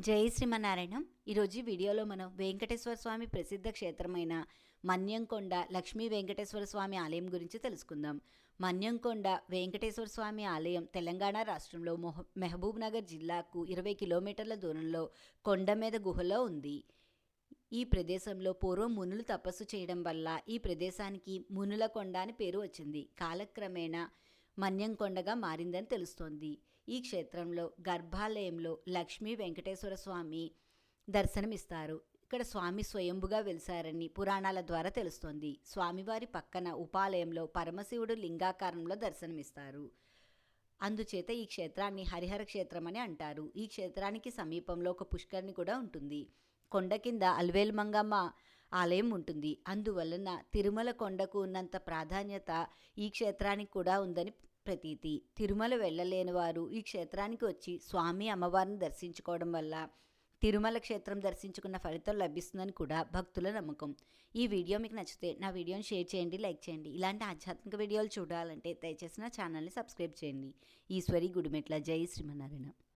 జై శ్రీమన్నారాయణం. ఈరోజు ఈ వీడియోలో మనం వెంకటేశ్వర స్వామి ప్రసిద్ధ క్షేత్రమైన మన్యంకొండ లక్ష్మీ వెంకటేశ్వర స్వామి ఆలయం గురించి తెలుసుకుందాం. మన్యంకొండ వెంకటేశ్వర స్వామి ఆలయం తెలంగాణ రాష్ట్రంలో మహబూబ్ నగర్ జిల్లాకు 20 కిలోమీటర్ల దూరంలో కొండ మీద గుహలో ఉంది. ఈ ప్రదేశంలో పూర్వం మునులు తపస్సు చేయడం వల్ల ఈ ప్రదేశానికి మునుల కొండ అని పేరు వచ్చింది. కాలక్రమేణా మన్యంకొండగా మారిందని తెలుస్తోంది. ఈ క్షేత్రంలో గర్భాలయంలో లక్ష్మీ వెంకటేశ్వర స్వామి దర్శనమిస్తారు. ఇక్కడ స్వామి స్వయంభుగా వెలిసారని పురాణాల ద్వారా తెలుస్తోంది. స్వామివారి పక్కన ఉపాలయంలో పరమశివుడు లింగాకారంలో దర్శనమిస్తారు. అందుచేత ఈ క్షేత్రాన్ని హరిహర క్షేత్రం అని అంటారు. ఈ క్షేత్రానికి సమీపంలో ఒక పుష్కరిణి కూడా ఉంటుంది. కొండ కింద అల్వేలు మంగమ్మ ఆలయం ఉంటుంది. అందువలన తిరుమల కొండకు ఉన్నంత ప్రాధాన్యత ఈ క్షేత్రానికి కూడా ఉందని ప్రతీతి. తిరుమల వెళ్ళలేని వారు ఈ క్షేత్రానికి వచ్చి స్వామి అమ్మవారిని దర్శించుకోవడం వల్ల తిరుమల క్షేత్రం దర్శించుకున్న ఫలితం లభిస్తుందని కూడా భక్తుల నమ్మకం. ఈ వీడియో మీకు నచ్చితే నా వీడియోని షేర్ చేయండి, లైక్ చేయండి. ఇలాంటి ఆధ్యాత్మిక వీడియోలు చూడాలంటే దయచేసి నా ఛానల్ని సబ్స్క్రైబ్ చేయండి. ఈశ్వరి గుడిమెట్ల. జై శ్రీమన్నారాయణ.